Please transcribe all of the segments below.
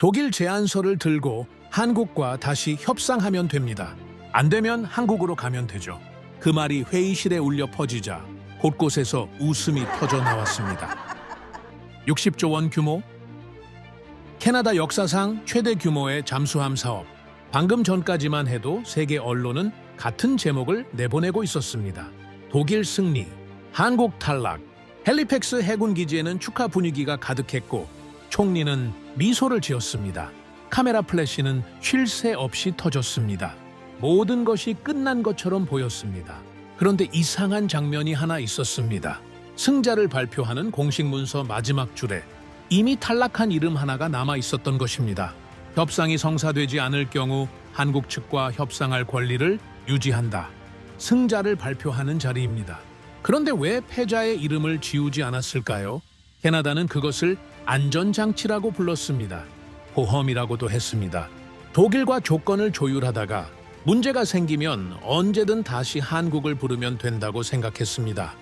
독일 제안서를 들고 한국과 다시 협상하면 됩니다. 안 되면 한국으로 가면 되죠. 그 말이 회의실에 울려 퍼지자 곳곳에서 웃음이 터져 나왔습니다. 60조 원 규모? 캐나다 역사상 최대 규모의 잠수함 사업. 방금 전까지만 해도 세계 언론은 같은 제목을 내보내고 있었습니다. 독일 승리, 한국 탈락. 헬리팩스 해군 기지에는 축하 분위기가 가득했고 총리는 미소를 지었습니다. 카메라 플래시는 쉴 새 없이 터졌습니다. 모든 것이 끝난 것처럼 보였습니다. 그런데 이상한 장면이 하나 있었습니다. 승자를 발표하는 공식 문서 마지막 줄에 이미 탈락한 이름 하나가 남아 있었던 것입니다. 협상이 성사되지 않을 경우 한국 측과 협상할 권리를 유지한다. 승자를 발표하는 자리입니다. 그런데 왜 패자의 이름을 지우지 않았을까요? 캐나다는 그것을 안전장치라고 불렀습니다. 보험이라고도 했습니다. 독일과 조건을 조율하다가 문제가 생기면 언제든 다시 한국을 부르면 된다고 생각했습니다.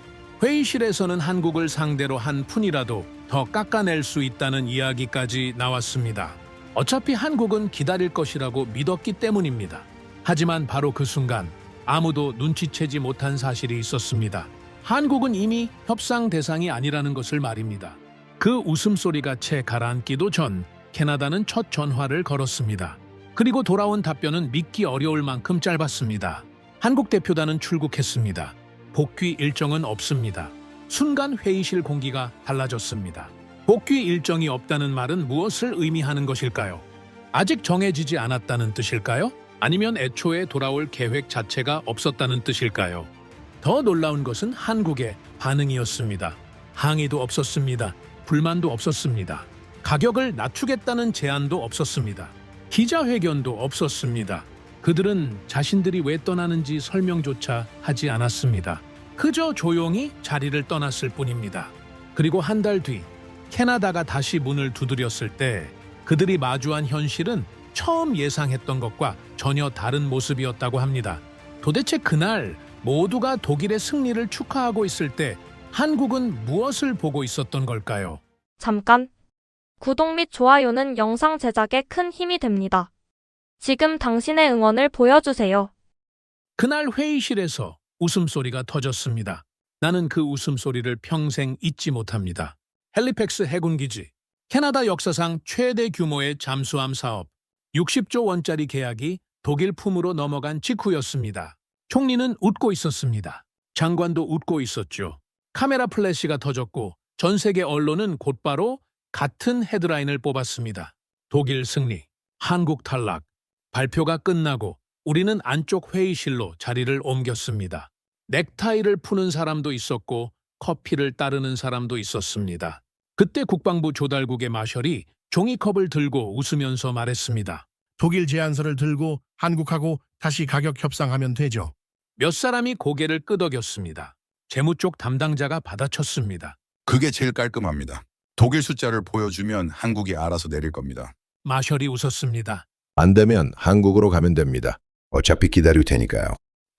회의실에서는 한국을 상대로 한 푼이라도 더 깎아낼 수 있다는 이야기까지 나왔습니다. 어차피 한국은 기다릴 것이라고 믿었기 때문입니다. 하지만 바로 그 순간 아무도 눈치채지 못한 사실이 있었습니다. 한국은 이미 협상 대상이 아니라는 것을 말입니다. 그 웃음소리가 채 가라앉기도 전 캐나다는 첫 전화를 걸었습니다. 그리고 돌아온 답변은 믿기 어려울 만큼 짧았습니다. 한국 대표단은 출국했습니다. 복귀 일정은 없습니다. 순간 회의실 공기가 달라졌습니다. 복귀 일정이 없다는 말은 무엇을 의미하는 것일까요? 아직 정해지지 않았다는 뜻일까요? 아니면 애초에 돌아올 계획 자체가 없었다는 뜻일까요? 더 놀라운 것은 한국의 반응이었습니다. 항의도 없었습니다. 불만도 없었습니다. 가격을 낮추겠다는 제안도 없었습니다. 기자회견도 없었습니다. 그들은 자신들이 왜 떠나는지 설명조차 하지 않았습니다. 그저 조용히 자리를 떠났을 뿐입니다. 그리고 한 달 뒤 캐나다가 다시 문을 두드렸을 때 그들이 마주한 현실은 처음 예상했던 것과 전혀 다른 모습이었다고 합니다. 도대체 그날 모두가 독일의 승리를 축하하고 있을 때 한국은 무엇을 보고 있었던 걸까요? 잠깐. 구독 및 좋아요는 영상 제작에 큰 힘이 됩니다. 지금 당신의 응원을 보여주세요. 그날 회의실에서 웃음소리가 터졌습니다. 나는 그 웃음소리를 평생 잊지 못합니다. 헬리팩스 해군기지, 캐나다 역사상 최대 규모의 잠수함 사업, 60조 원짜리 계약이 독일 품으로 넘어간 직후였습니다. 총리는 웃고 있었습니다. 장관도 웃고 있었죠. 카메라 플래시가 터졌고 전 세계 언론은 곧바로 같은 헤드라인을 뽑았습니다. 독일 승리, 한국 탈락. 발표가 끝나고 우리는 안쪽 회의실로 자리를 옮겼습니다. 넥타이를 푸는 사람도 있었고 커피를 따르는 사람도 있었습니다. 그때 국방부 조달국의 마셜이 종이컵을 들고 웃으면서 말했습니다. 독일 제안서를 들고 한국하고 다시 가격 협상하면 되죠. 몇 사람이 고개를 끄덕였습니다. 재무 쪽 담당자가 받아쳤습니다. 그게 제일 깔끔합니다. 독일 숫자를 보여주면 한국이 알아서 내릴 겁니다. 마셜이 웃었습니다. 안 되면 한국으로 가면 됩니다. 어차피 기다릴 테니까요.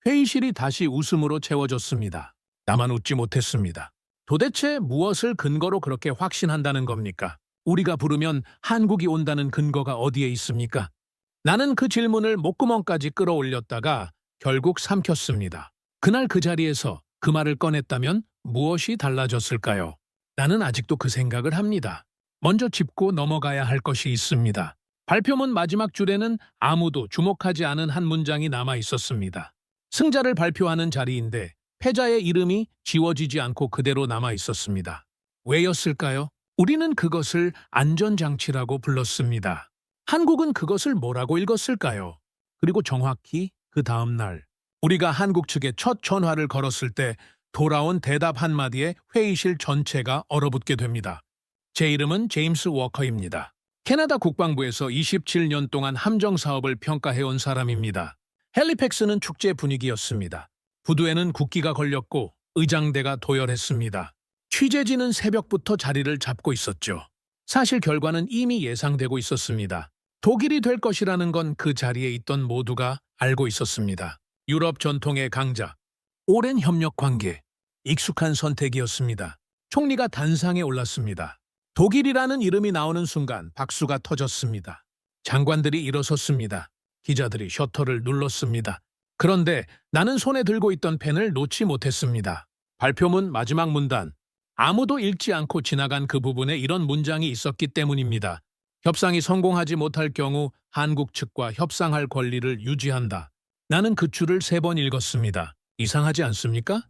회의실이 다시 웃음으로 채워졌습니다. 나만 웃지 못했습니다. 도대체 무엇을 근거로 그렇게 확신한다는 겁니까? 우리가 부르면 한국이 온다는 근거가 어디에 있습니까? 나는 그 질문을 목구멍까지 끌어올렸다가 결국 삼켰습니다. 그날 그 자리에서 그 말을 꺼냈다면 무엇이 달라졌을까요? 나는 아직도 그 생각을 합니다. 먼저 짚고 넘어가야 할 것이 있습니다. 발표문 마지막 줄에는 아무도 주목하지 않은 한 문장이 남아 있었습니다. 승자를 발표하는 자리인데 패자의 이름이 지워지지 않고 그대로 남아 있었습니다. 왜였을까요? 우리는 그것을 안전장치라고 불렀습니다. 한국은 그것을 뭐라고 읽었을까요? 그리고 정확히 그 다음 날 우리가 한국 측에 첫 전화를 걸었을 때 돌아온 대답 한마디에 회의실 전체가 얼어붙게 됩니다. 제 이름은 제임스 워커입니다. 캐나다 국방부에서 27년 동안 함정 사업을 평가해온 사람입니다. 헬리팩스는 축제 분위기였습니다. 부두에는 국기가 걸렸고 의장대가 도열했습니다. 취재진은 새벽부터 자리를 잡고 있었죠. 사실 결과는 이미 예상되고 있었습니다. 독일이 될 것이라는 건 그 자리에 있던 모두가 알고 있었습니다. 유럽 전통의 강자, 오랜 협력 관계, 익숙한 선택이었습니다. 총리가 단상에 올랐습니다. 독일이라는 이름이 나오는 순간 박수가 터졌습니다. 장관들이 일어섰습니다. 기자들이 셔터를 눌렀습니다. 그런데 나는 손에 들고 있던 펜을 놓지 못했습니다. 발표문 마지막 문단. 아무도 읽지 않고 지나간 그 부분에 이런 문장이 있었기 때문입니다. 협상이 성공하지 못할 경우 한국 측과 협상할 권리를 유지한다. 나는 그 줄을 3번 읽었습니다. 이상하지 않습니까?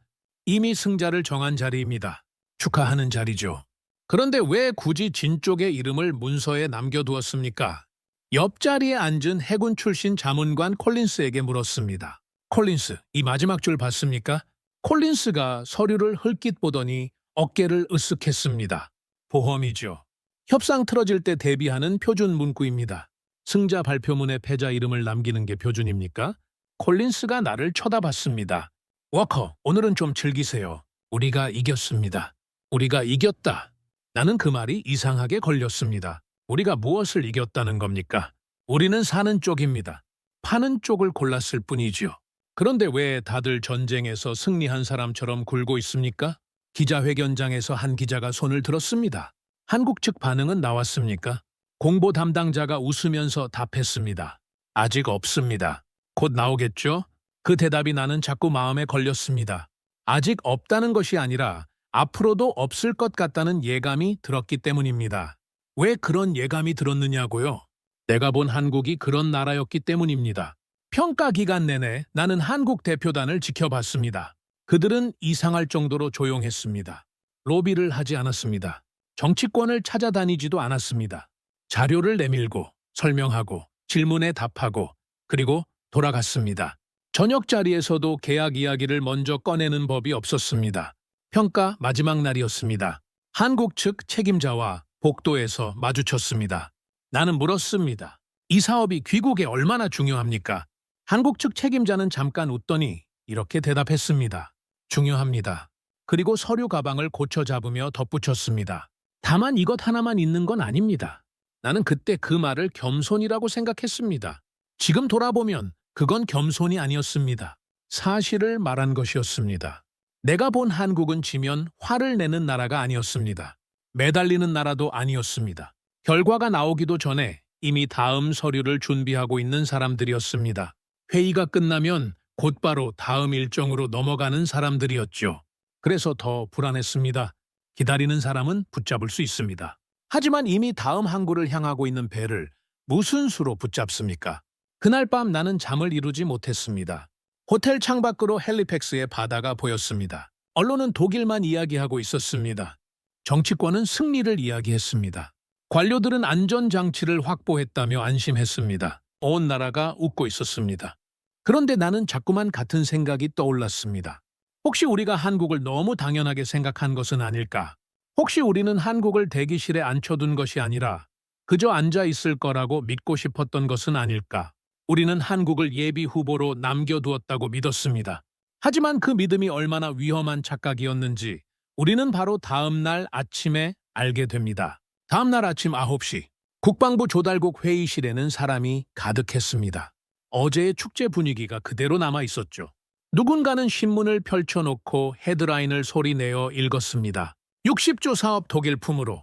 이미 승자를 정한 자리입니다. 축하하는 자리죠. 그런데 왜 굳이 진 쪽의 이름을 문서에 남겨두었습니까? 옆자리에 앉은 해군 출신 자문관 콜린스에게 물었습니다. 콜린스, 이 마지막 줄 봤습니까? 콜린스가 서류를 흘낏 보더니 어깨를 으쓱했습니다. 보험이죠. 협상 틀어질 때 대비하는 표준 문구입니다. 승자 발표문에 패자 이름을 남기는 게 표준입니까? 콜린스가 나를 쳐다봤습니다. 워커, 오늘은 좀 즐기세요. 우리가 이겼습니다. 우리가 이겼다. 나는 그 말이 이상하게 걸렸습니다. 우리가 무엇을 이겼다는 겁니까? 우리는 사는 쪽입니다. 파는 쪽을 골랐을 뿐이지요. 그런데 왜 다들 전쟁에서 승리한 사람처럼 굴고 있습니까? 기자회견장에서 한 기자가 손을 들었습니다. 한국 측 반응은 나왔습니까? 공보 담당자가 웃으면서 답했습니다. 아직 없습니다. 곧 나오겠죠? 그 대답이 나는 자꾸 마음에 걸렸습니다. 아직 없다는 것이 아니라 앞으로도 없을 것 같다는 예감이 들었기 때문입니다. 왜 그런 예감이 들었느냐고요? 내가 본 한국이 그런 나라였기 때문입니다. 평가 기간 내내 나는 한국 대표단을 지켜봤습니다. 그들은 이상할 정도로 조용했습니다. 로비를 하지 않았습니다. 정치권을 찾아다니지도 않았습니다. 자료를 내밀고 설명하고 질문에 답하고 그리고 돌아갔습니다. 저녁 자리에서도 계약 이야기를 먼저 꺼내는 법이 없었습니다. 평가 마지막 날이었습니다. 한국 측 책임자와 복도에서 마주쳤습니다. 나는 물었습니다. 이 사업이 귀국에 얼마나 중요합니까? 한국 측 책임자는 잠깐 웃더니 이렇게 대답했습니다. 중요합니다. 그리고 서류 가방을 고쳐 잡으며 덧붙였습니다. 다만 이것 하나만 있는 건 아닙니다. 나는 그때 그 말을 겸손이라고 생각했습니다. 지금 돌아보면 그건 겸손이 아니었습니다. 사실을 말한 것이었습니다. 내가 본 한국은 지면 화를 내는 나라가 아니었습니다. 매달리는 나라도 아니었습니다. 결과가 나오기도 전에 이미 다음 서류를 준비하고 있는 사람들이었습니다. 회의가 끝나면 곧바로 다음 일정으로 넘어가는 사람들이었죠. 그래서 더 불안했습니다. 기다리는 사람은 붙잡을 수 있습니다. 하지만 이미 다음 항구를 향하고 있는 배를 무슨 수로 붙잡습니까? 그날 밤 나는 잠을 이루지 못했습니다. 호텔 창밖으로 헬리팩스의 바다가 보였습니다. 언론은 독일만 이야기하고 있었습니다. 정치권은 승리를 이야기했습니다. 관료들은 안전장치를 확보했다며 안심했습니다. 온 나라가 웃고 있었습니다. 그런데 나는 자꾸만 같은 생각이 떠올랐습니다. 혹시 우리가 한국을 너무 당연하게 생각한 것은 아닐까? 혹시 우리는 한국을 대기실에 앉혀둔 것이 아니라 그저 앉아 있을 거라고 믿고 싶었던 것은 아닐까? 우리는 한국을 예비 후보로 남겨두었다고 믿었습니다. 하지만 그 믿음이 얼마나 위험한 착각이었는지 우리는 바로 다음 날 아침에 알게 됩니다. 다음 날 아침 9시 국방부 조달국 회의실에는 사람이 가득했습니다. 어제의 축제 분위기가 그대로 남아 있었죠. 누군가는 신문을 펼쳐놓고 헤드라인을 소리내어 읽었습니다. 60조 사업 독일품으로.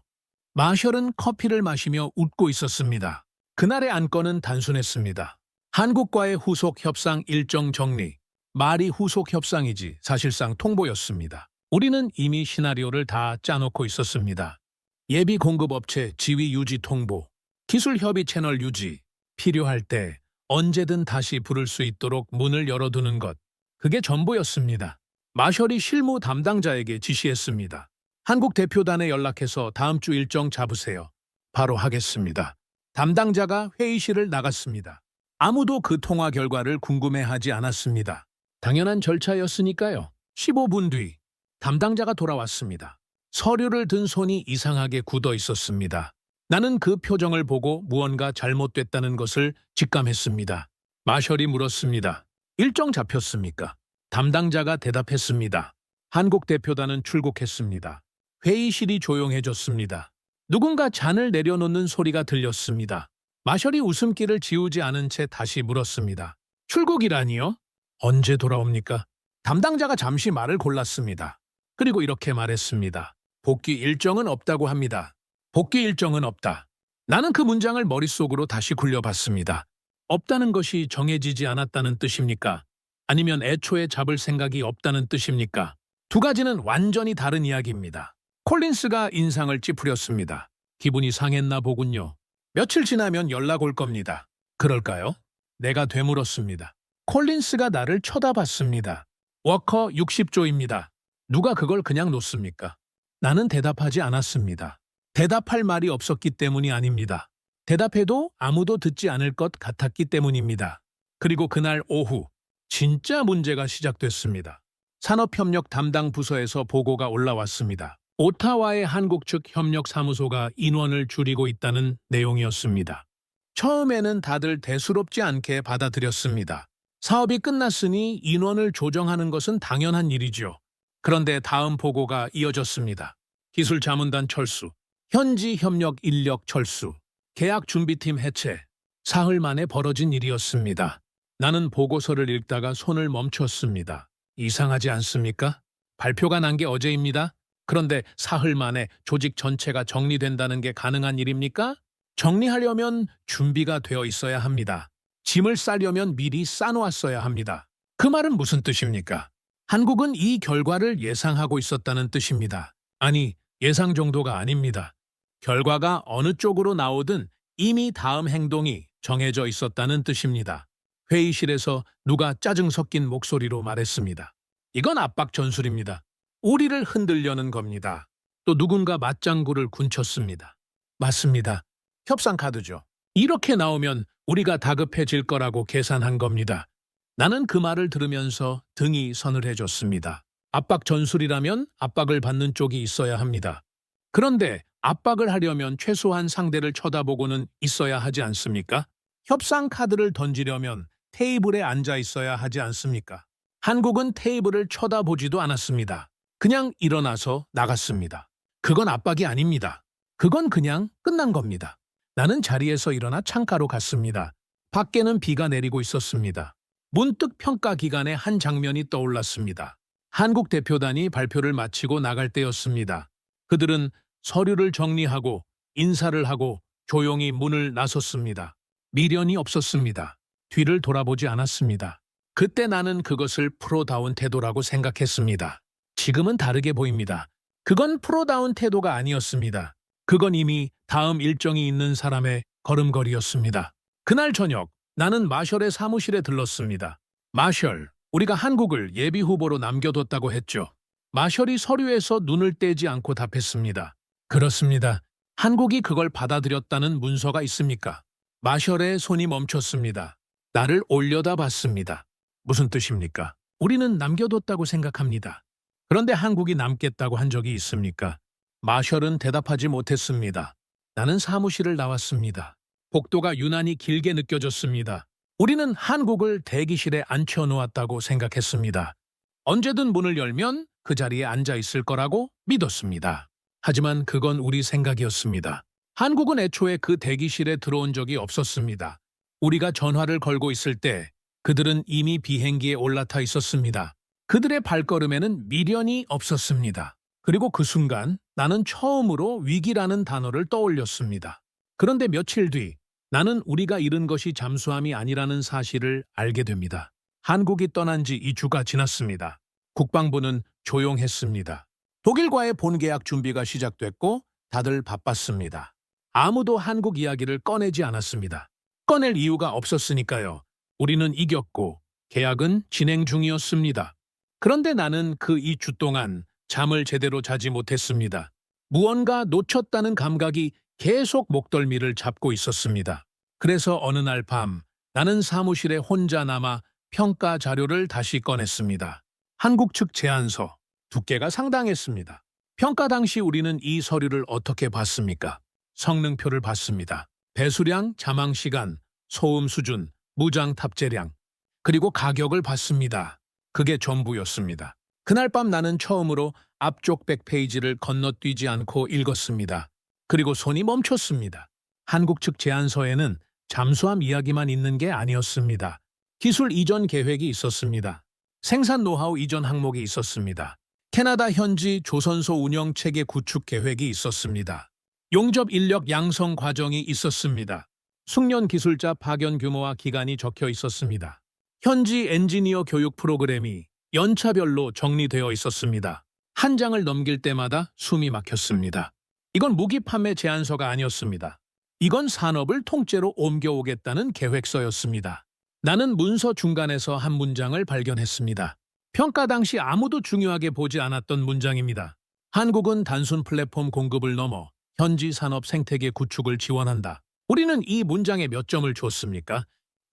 마셜은 커피를 마시며 웃고 있었습니다. 그날의 안건은 단순했습니다. 한국과의 후속 협상 일정 정리. 말이 후속 협상이지 사실상 통보였습니다. 우리는 이미 시나리오를 다 짜놓고 있었습니다. 예비 공급업체 지위 유지 통보, 기술 협의 채널 유지, 필요할 때 언제든 다시 부를 수 있도록 문을 열어두는 것. 그게 전부였습니다. 마셜이 실무 담당자에게 지시했습니다. 한국 대표단에 연락해서 다음 주 일정 잡으세요. 바로 하겠습니다. 담당자가 회의실을 나갔습니다. 아무도 그 통화 결과를 궁금해하지 않았습니다. 당연한 절차였으니까요. 15분 뒤 담당자가 돌아왔습니다. 서류를 든 손이 이상하게 굳어 있었습니다. 나는 그 표정을 보고 무언가 잘못됐다는 것을 직감했습니다. 마셜이 물었습니다. 일정 잡혔습니까? 담당자가 대답했습니다. 한국 대표단은 출국했습니다. 회의실이 조용해졌습니다. 누군가 잔을 내려놓는 소리가 들렸습니다. 마셜이 웃음기를 지우지 않은 채 다시 물었습니다. 출국이라니요? 언제 돌아옵니까? 담당자가 잠시 말을 골랐습니다. 그리고 이렇게 말했습니다. 복귀 일정은 없다고 합니다. 복귀 일정은 없다. 나는 그 문장을 머릿속으로 다시 굴려봤습니다. 없다는 것이 정해지지 않았다는 뜻입니까? 아니면 애초에 잡을 생각이 없다는 뜻입니까? 두 가지는 완전히 다른 이야기입니다. 콜린스가 인상을 찌푸렸습니다. 기분이 상했나 보군요. 며칠 지나면 연락 올 겁니다. 그럴까요? 내가 되물었습니다. 콜린스가 나를 쳐다봤습니다. 워커 60조입니다. 누가 그걸 그냥 놓습니까? 나는 대답하지 않았습니다. 대답할 말이 없었기 때문이 아닙니다. 대답해도 아무도 듣지 않을 것 같았기 때문입니다. 그리고 그날 오후 진짜 문제가 시작됐습니다. 산업협력 담당 부서에서 보고가 올라왔습니다. 오타와의 한국 측 협력사무소가 인원을 줄이고 있다는 내용이었습니다. 처음에는 다들 대수롭지 않게 받아들였습니다. 사업이 끝났으니 인원을 조정하는 것은 당연한 일이죠. 그런데 다음 보고가 이어졌습니다. 기술 자문단 철수, 현지 협력 인력 철수, 계약 준비팀 해체. 사흘 만에 벌어진 일이었습니다. 나는 보고서를 읽다가 손을 멈췄습니다. 이상하지 않습니까? 발표가 난 게 어제입니다. 그런데 사흘 만에 조직 전체가 정리된다는 게 가능한 일입니까? 정리하려면 준비가 되어 있어야 합니다. 짐을 싸려면 미리 싸놓았어야 합니다. 그 말은 무슨 뜻입니까? 한국은 이 결과를 예상하고 있었다는 뜻입니다. 아니, 예상 정도가 아닙니다. 결과가 어느 쪽으로 나오든 이미 다음 행동이 정해져 있었다는 뜻입니다. 회의실에서 누가 짜증 섞인 목소리로 말했습니다. 이건 압박 전술입니다. 우리를 흔들려는 겁니다. 또 누군가 맞장구를 군쳤습니다. 맞습니다. 협상 카드죠. 이렇게 나오면 우리가 다급해질 거라고 계산한 겁니다. 나는 그 말을 들으면서 등이 서늘해졌습니다. 압박 전술이라면 압박을 받는 쪽이 있어야 합니다. 그런데 압박을 하려면 최소한 상대를 쳐다보고는 있어야 하지 않습니까? 협상 카드를 던지려면 테이블에 앉아 있어야 하지 않습니까? 한국은 테이블을 쳐다보지도 않았습니다. 그냥 일어나서 나갔습니다. 그건 압박이 아닙니다. 그건 그냥 끝난 겁니다. 나는 자리에서 일어나 창가로 갔습니다. 밖에는 비가 내리고 있었습니다. 문득 평가 기간의 한 장면이 떠올랐습니다. 한국 대표단이 발표를 마치고 나갈 때였습니다. 그들은 서류를 정리하고 인사를 하고 조용히 문을 나섰습니다. 미련이 없었습니다. 뒤를 돌아보지 않았습니다. 그때 나는 그것을 프로다운 태도라고 생각했습니다. 지금은 다르게 보입니다. 그건 프로다운 태도가 아니었습니다. 그건 이미 다음 일정이 있는 사람의 걸음걸이였습니다. 그날 저녁 나는 마셜의 사무실에 들렀습니다. 마셜, 우리가 한국을 예비 후보로 남겨뒀다고 했죠. 마셜이 서류에서 눈을 떼지 않고 답했습니다. 그렇습니다. 한국이 그걸 받아들였다는 문서가 있습니까? 마셜의 손이 멈췄습니다. 나를 올려다봤습니다. 무슨 뜻입니까? 우리는 남겨뒀다고 생각합니다. 그런데 한국이 남겠다고 한 적이 있습니까? 마셜은 대답하지 못했습니다. 나는 사무실을 나왔습니다. 복도가 유난히 길게 느껴졌습니다. 우리는 한국을 대기실에 앉혀놓았다고 생각했습니다. 언제든 문을 열면 그 자리에 앉아 있을 거라고 믿었습니다. 하지만 그건 우리 생각이었습니다. 한국은 애초에 그 대기실에 들어온 적이 없었습니다. 우리가 전화를 걸고 있을 때 그들은 이미 비행기에 올라타 있었습니다. 그들의 발걸음에는 미련이 없었습니다. 그리고 그 순간 나는 처음으로 위기라는 단어를 떠올렸습니다. 그런데 며칠 뒤 나는 우리가 잃은 것이 잠수함이 아니라는 사실을 알게 됩니다. 한국이 떠난 지 2주가 지났습니다. 국방부는 조용했습니다. 독일과의 본계약 준비가 시작됐고 다들 바빴습니다. 아무도 한국 이야기를 꺼내지 않았습니다. 꺼낼 이유가 없었으니까요. 우리는 이겼고 계약은 진행 중이었습니다. 그런데 나는 그 2주 동안 잠을 제대로 자지 못했습니다. 무언가 놓쳤다는 감각이 계속 목덜미를 잡고 있었습니다. 그래서 어느 날 밤 나는 사무실에 혼자 남아 평가 자료를 다시 꺼냈습니다. 한국 측 제안서, 두께가 상당했습니다. 평가 당시 우리는 이 서류를 어떻게 봤습니까? 성능표를 봤습니다. 배수량, 자망 시간, 소음 수준, 무장 탑재량, 그리고 가격을 봤습니다. 그게 전부였습니다. 그날 밤 나는 처음으로 앞쪽 100페이지를 건너뛰지 않고 읽었습니다. 그리고 손이 멈췄습니다. 한국 측 제안서에는 잠수함 이야기만 있는 게 아니었습니다. 기술 이전 계획이 있었습니다. 생산 노하우 이전 항목이 있었습니다. 캐나다 현지 조선소 운영 체계 구축 계획이 있었습니다. 용접 인력 양성 과정이 있었습니다. 숙련 기술자 파견 규모와 기간이 적혀 있었습니다. 현지 엔지니어 교육 프로그램이 연차별로 정리되어 있었습니다. 한 장을 넘길 때마다 숨이 막혔습니다. 이건 무기 판매 제안서가 아니었습니다. 이건 산업을 통째로 옮겨오겠다는 계획서였습니다. 나는 문서 중간에서 한 문장을 발견했습니다. 평가 당시 아무도 중요하게 보지 않았던 문장입니다. 한국은 단순 플랫폼 공급을 넘어 현지 산업 생태계 구축을 지원한다. 우리는 이 문장에 몇 점을 줬습니까?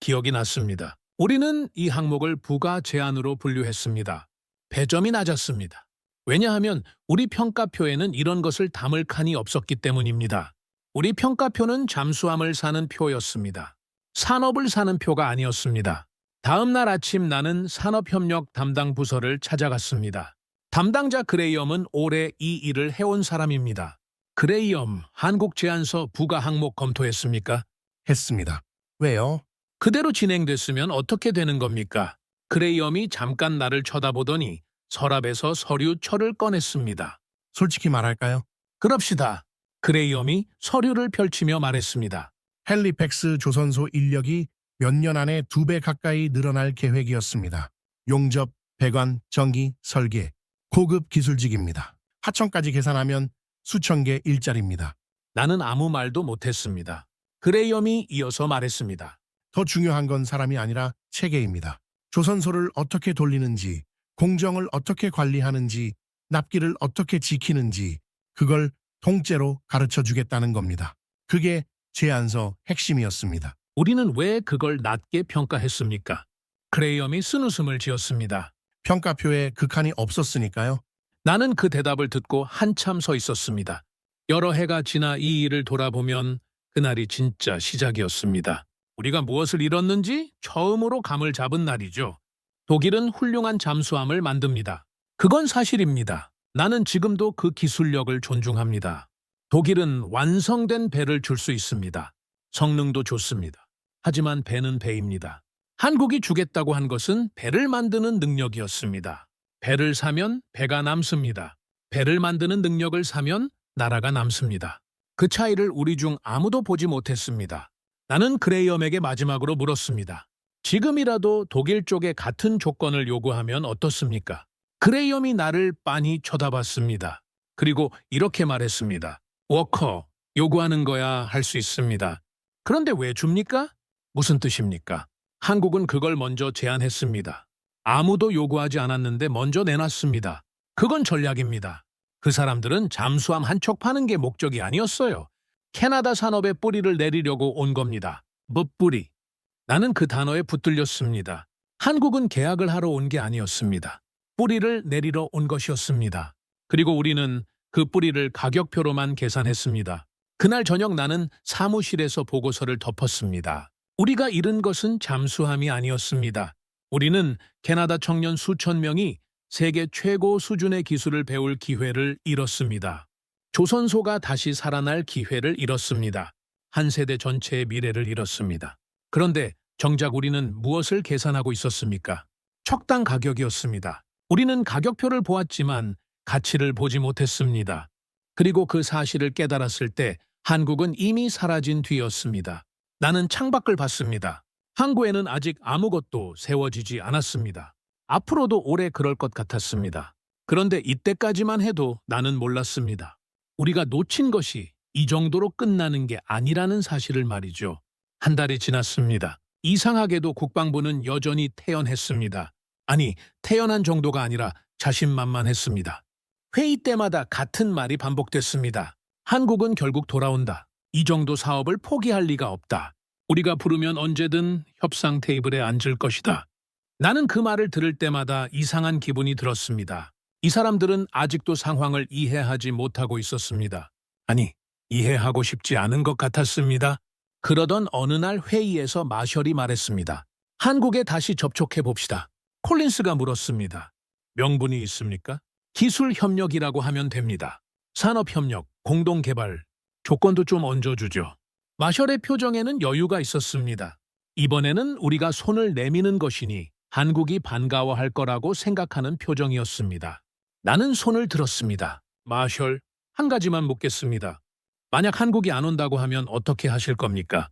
기억이 났습니다. 우리는 이 항목을 부가 제한으로 분류했습니다. 배점이 낮았습니다. 왜냐하면 우리 평가표에는 이런 것을 담을 칸이 없었기 때문입니다. 우리 평가표는 잠수함을 사는 표였습니다. 산업을 사는 표가 아니었습니다. 다음 날 아침 나는 산업협력 담당 부서를 찾아갔습니다. 담당자 그레이엄은 오래 이 일을 해온 사람입니다. 그레이엄, 한국 제안서 부가 항목 검토했습니까? 했습니다. 왜요? 그대로 진행됐으면 어떻게 되는 겁니까? 그레이엄이 잠깐 나를 쳐다보더니 서랍에서 서류철을 꺼냈습니다. 솔직히 말할까요? 그럽시다. 그레이엄이 서류를 펼치며 말했습니다. 헬리팩스 조선소 인력이 몇 년 안에 2배 가까이 늘어날 계획이었습니다. 용접, 배관, 전기, 설계, 고급 기술직입니다. 하청까지 계산하면 수천 개 일자리입니다. 나는 아무 말도 못했습니다. 그레이엄이 이어서 말했습니다. 더 중요한 건 사람이 아니라 체계입니다. 조선소를 어떻게 돌리는지, 공정을 어떻게 관리하는지, 납기를 어떻게 지키는지 그걸 통째로 가르쳐 주겠다는 겁니다. 그게 제안서 핵심이었습니다. 우리는 왜 그걸 낮게 평가했습니까? 그레이엄이 쓴웃음을 지었습니다. 평가표에 극한이 없었으니까요. 나는 그 대답을 듣고 한참 서 있었습니다. 여러 해가 지나 이 일을 돌아보면 그날이 진짜 시작이었습니다. 우리가 무엇을 잃었는지 처음으로 감을 잡은 날이죠. 독일은 훌륭한 잠수함을 만듭니다. 그건 사실입니다. 나는 지금도 그 기술력을 존중합니다. 독일은 완성된 배를 줄 수 있습니다. 성능도 좋습니다. 하지만 배는 배입니다. 한국이 주겠다고 한 것은 배를 만드는 능력이었습니다. 배를 사면 배가 남습니다. 배를 만드는 능력을 사면 나라가 남습니다. 그 차이를 우리 중 아무도 보지 못했습니다. 나는 그레이엄에게 마지막으로 물었습니다. 지금이라도 독일 쪽에 같은 조건을 요구하면 어떻습니까? 그레이엄이 나를 빤히 쳐다봤습니다. 그리고 이렇게 말했습니다. 워커, 요구하는 거야 할 수 있습니다. 그런데 왜 줍니까? 무슨 뜻입니까? 한국은 그걸 먼저 제안했습니다. 아무도 요구하지 않았는데 먼저 내놨습니다. 그건 전략입니다. 그 사람들은 잠수함 한 척 파는 게 목적이 아니었어요. 캐나다 산업에 뿌리를 내리려고 온 겁니다. 뿌리. 나는 그 단어에 붙들렸습니다. 한국은 계약을 하러 온 게 아니었습니다. 뿌리를 내리러 온 것이었습니다. 그리고 우리는 그 뿌리를 가격표로만 계산했습니다. 그날 저녁 나는 사무실에서 보고서를 덮었습니다. 우리가 잃은 것은 잠수함이 아니었습니다. 우리는 캐나다 청년 수천 명이 세계 최고 수준의 기술을 배울 기회를 잃었습니다. 조선소가 다시 살아날 기회를 잃었습니다. 한 세대 전체의 미래를 잃었습니다. 그런데 정작 우리는 무엇을 계산하고 있었습니까? 척당 가격이었습니다. 우리는 가격표를 보았지만 가치를 보지 못했습니다. 그리고 그 사실을 깨달았을 때 한국은 이미 사라진 뒤였습니다. 나는 창밖을 봤습니다. 항구에는 아직 아무것도 세워지지 않았습니다. 앞으로도 오래 그럴 것 같았습니다. 그런데 이때까지만 해도 나는 몰랐습니다. 우리가 놓친 것이 이 정도로 끝나는 게 아니라는 사실을 말이죠. 한 달이 지났습니다. 이상하게도 국방부는 여전히 태연했습니다. 아니, 태연한 정도가 아니라 자신만만했습니다. 회의 때마다 같은 말이 반복됐습니다. 한국은 결국 돌아온다. 이 정도 사업을 포기할 리가 없다. 우리가 부르면 언제든 협상 테이블에 앉을 것이다. 나는 그 말을 들을 때마다 이상한 기분이 들었습니다. 이 사람들은 아직도 상황을 이해하지 못하고 있었습니다. 아니, 이해하고 싶지 않은 것 같았습니다. 그러던 어느 날 회의에서 마셜이 말했습니다. 한국에 다시 접촉해 봅시다. 콜린스가 물었습니다. 명분이 있습니까? 기술협력이라고 하면 됩니다. 산업협력, 공동개발, 조건도 좀 얹어주죠. 마셜의 표정에는 여유가 있었습니다. 이번에는 우리가 손을 내미는 것이니 한국이 반가워할 거라고 생각하는 표정이었습니다. 나는 손을 들었습니다. 마셜, 한 가지만 묻겠습니다. 만약 한국이 안 온다고 하면 어떻게 하실 겁니까?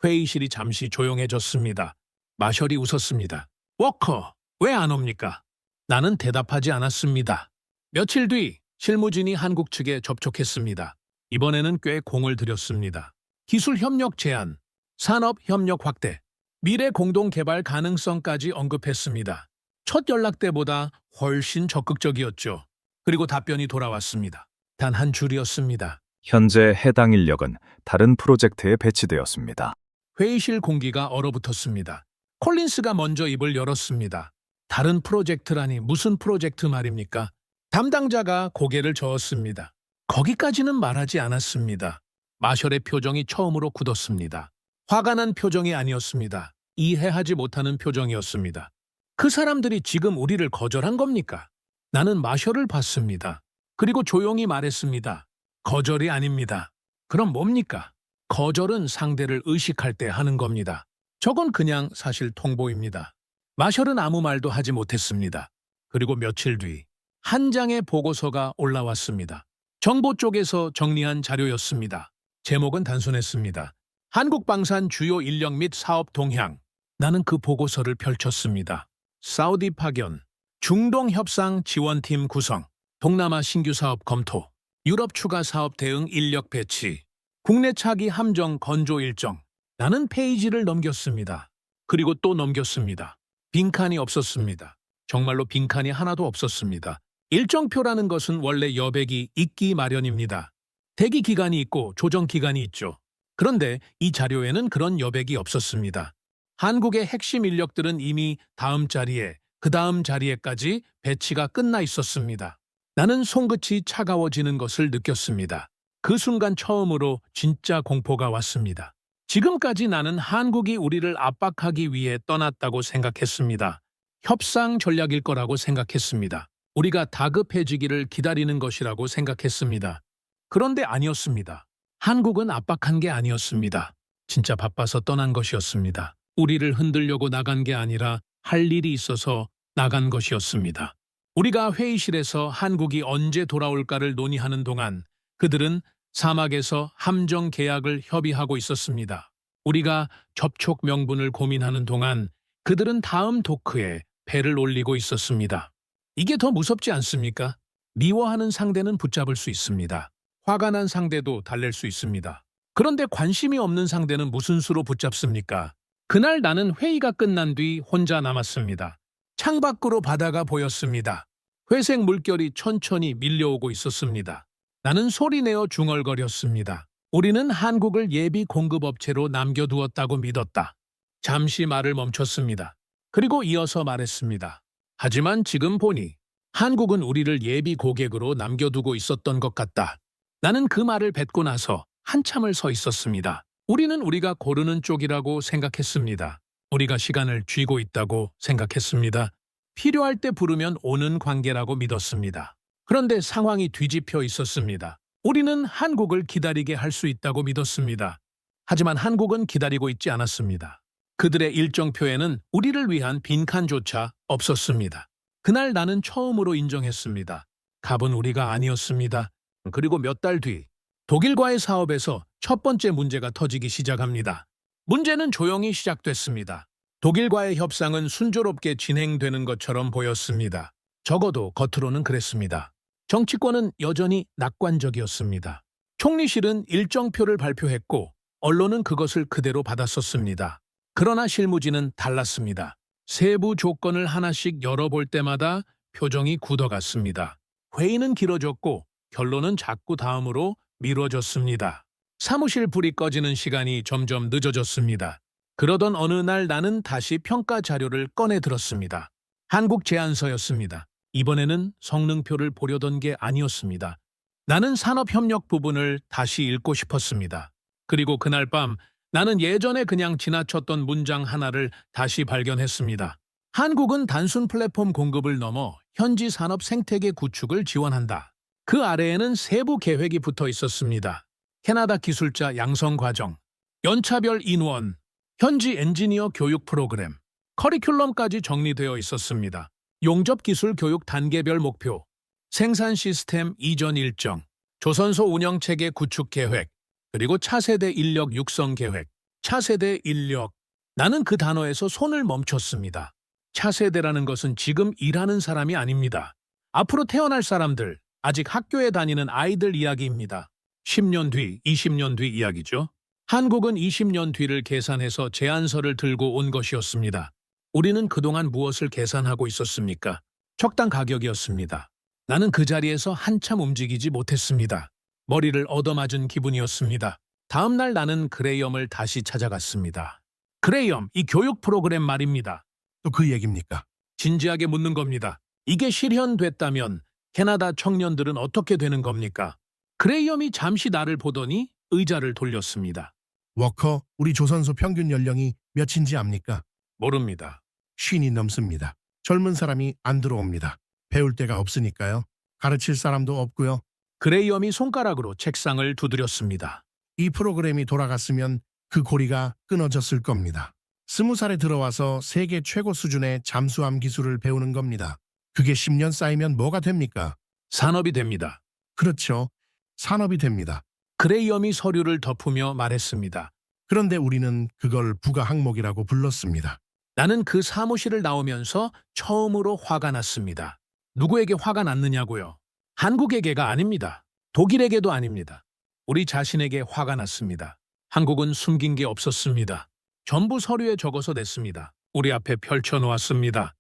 회의실이 잠시 조용해졌습니다. 마셜이 웃었습니다. 워커, 왜 안 옵니까? 나는 대답하지 않았습니다. 며칠 뒤 실무진이 한국 측에 접촉했습니다. 이번에는 꽤 공을 들였습니다. 기술 협력 제한, 산업 협력 확대, 미래 공동 개발 가능성까지 언급했습니다. 첫 연락 때보다 훨씬 적극적이었죠. 그리고 답변이 돌아왔습니다. 단 한 줄이었습니다. 현재 해당 인력은 다른 프로젝트에 배치되었습니다. 회의실 공기가 얼어붙었습니다. 콜린스가 먼저 입을 열었습니다. 다른 프로젝트라니 무슨 프로젝트 말입니까? 담당자가 고개를 저었습니다. 거기까지는 말하지 않았습니다. 마셜의 표정이 처음으로 굳었습니다. 화가 난 표정이 아니었습니다. 이해하지 못하는 표정이었습니다. 그 사람들이 지금 우리를 거절한 겁니까? 나는 마셜을 봤습니다. 그리고 조용히 말했습니다. 거절이 아닙니다. 그럼 뭡니까? 거절은 상대를 의식할 때 하는 겁니다. 저건 그냥 사실 통보입니다. 마셜은 아무 말도 하지 못했습니다. 그리고 며칠 뒤 한 장의 보고서가 올라왔습니다. 정보 쪽에서 정리한 자료였습니다. 제목은 단순했습니다. 한국 방산 주요 인력 및 사업 동향. 나는 그 보고서를 펼쳤습니다. 사우디 파견, 중동 협상 지원팀 구성, 동남아 신규 사업 검토, 유럽 추가 사업 대응 인력 배치, 국내 차기 함정 건조 일정. 나는 페이지를 넘겼습니다. 그리고 또 넘겼습니다. 빈칸이 없었습니다. 정말로 빈칸이 하나도 없었습니다. 일정표라는 것은 원래 여백이 있기 마련입니다. 대기 기간이 있고 조정 기간이 있죠. 그런데 이 자료에는 그런 여백이 없었습니다. 한국의 핵심 인력들은 이미 다음 자리에, 그 다음 자리에까지 배치가 끝나 있었습니다. 나는 손끝이 차가워지는 것을 느꼈습니다. 그 순간 처음으로 진짜 공포가 왔습니다. 지금까지 나는 한국이 우리를 압박하기 위해 떠났다고 생각했습니다. 협상 전략일 거라고 생각했습니다. 우리가 다급해지기를 기다리는 것이라고 생각했습니다. 그런데 아니었습니다. 한국은 압박한 게 아니었습니다. 진짜 바빠서 떠난 것이었습니다. 우리를 흔들려고 나간 게 아니라 할 일이 있어서 나간 것이었습니다. 우리가 회의실에서 한국이 언제 돌아올까를 논의하는 동안 그들은 사막에서 함정 계약을 협의하고 있었습니다. 우리가 접촉 명분을 고민하는 동안 그들은 다음 도크에 배를 올리고 있었습니다. 이게 더 무섭지 않습니까? 미워하는 상대는 붙잡을 수 있습니다. 화가 난 상대도 달랠 수 있습니다. 그런데 관심이 없는 상대는 무슨 수로 붙잡습니까? 그날 나는 회의가 끝난 뒤 혼자 남았습니다. 창밖으로 바다가 보였습니다. 회색 물결이 천천히 밀려오고 있었습니다. 나는 소리내어 중얼거렸습니다. 우리는 한국을 예비 공급업체로 남겨두었다고 믿었다. 잠시 말을 멈췄습니다. 그리고 이어서 말했습니다. 하지만 지금 보니 한국은 우리를 예비 고객으로 남겨두고 있었던 것 같다. 나는 그 말을 뱉고 나서 한참을 서 있었습니다. 우리는 우리가 고르는 쪽이라고 생각했습니다. 우리가 시간을 쥐고 있다고 생각했습니다. 필요할 때 부르면 오는 관계라고 믿었습니다. 그런데 상황이 뒤집혀 있었습니다. 우리는 한국을 기다리게 할 수 있다고 믿었습니다. 하지만 한국은 기다리고 있지 않았습니다. 그들의 일정표에는 우리를 위한 빈칸조차 없었습니다. 그날 나는 처음으로 인정했습니다. 갑은 우리가 아니었습니다. 그리고 몇 달 뒤 독일과의 사업에서 첫 번째 문제가 터지기 시작합니다. 문제는 조용히 시작됐습니다. 독일과의 협상은 순조롭게 진행되는 것처럼 보였습니다. 적어도 겉으로는 그랬습니다. 정치권은 여전히 낙관적이었습니다. 총리실은 일정표를 발표했고 언론은 그것을 그대로 받았었습니다. 그러나 실무진은 달랐습니다. 세부 조건을 하나씩 열어볼 때마다 표정이 굳어갔습니다. 회의는 길어졌고 결론은 자꾸 다음으로 미뤄졌습니다. 사무실 불이 꺼지는 시간이 점점 늦어졌습니다. 그러던 어느 날 나는 다시 평가 자료를 꺼내 들었습니다. 한국 제안서였습니다. 이번에는 성능표를 보려던 게 아니었습니다. 나는 산업협력 부분을 다시 읽고 싶었습니다. 그리고 그날 밤 나는 예전에 그냥 지나쳤던 문장 하나를 다시 발견했습니다. 한국은 단순 플랫폼 공급을 넘어 현지 산업 생태계 구축을 지원한다. 그 아래에는 세부 계획이 붙어 있었습니다. 캐나다 기술자 양성 과정, 연차별 인원, 현지 엔지니어 교육 프로그램, 커리큘럼까지 정리되어 있었습니다. 용접 기술 교육 단계별 목표, 생산 시스템 이전 일정, 조선소 운영체계 구축 계획, 그리고 차세대 인력 육성 계획. 차세대 인력. 나는 그 단어에서 손을 멈췄습니다. 차세대라는 것은 지금 일하는 사람이 아닙니다. 앞으로 태어날 사람들, 아직 학교에 다니는 아이들 이야기입니다. 10년 뒤, 20년 뒤 이야기죠. 한국은 20년 뒤를 계산해서 제안서를 들고 온 것이었습니다. 우리는 그동안 무엇을 계산하고 있었습니까? 적당 가격이었습니다. 나는 그 자리에서 한참 움직이지 못했습니다. 머리를 얻어맞은 기분이었습니다. 다음 날 나는 그레이엄을 다시 찾아갔습니다. 그레이엄, 이 교육 프로그램 말입니다. 또 그 얘기입니까? 진지하게 묻는 겁니다. 이게 실현됐다면 캐나다 청년들은 어떻게 되는 겁니까? 그레이엄이 잠시 나를 보더니 의자를 돌렸습니다. 워커, 우리 조선소 평균 연령이 몇인지 압니까? 모릅니다. 50이 넘습니다. 젊은 사람이 안 들어옵니다. 배울 데가 없으니까요. 가르칠 사람도 없고요. 그레이엄이 손가락으로 책상을 두드렸습니다. 이 프로그램이 돌아갔으면 그 고리가 끊어졌을 겁니다. 20살에 들어와서 세계 최고 수준의 잠수함 기술을 배우는 겁니다. 그게 10년 쌓이면 뭐가 됩니까? 산업이 됩니다. 그렇죠. 산업이 됩니다. 그레이엄이 서류를 덮으며 말했습니다. 그런데 우리는 그걸 부가 항목이라고 불렀습니다. 나는 그 사무실을 나오면서 처음으로 화가 났습니다. 누구에게 화가 났느냐고요? 한국에게가 아닙니다. 독일에게도 아닙니다. 우리 자신에게 화가 났습니다. 한국은 숨긴 게 없었습니다. 전부 서류에 적어서 냈습니다. 우리 앞에 펼쳐놓았습니다.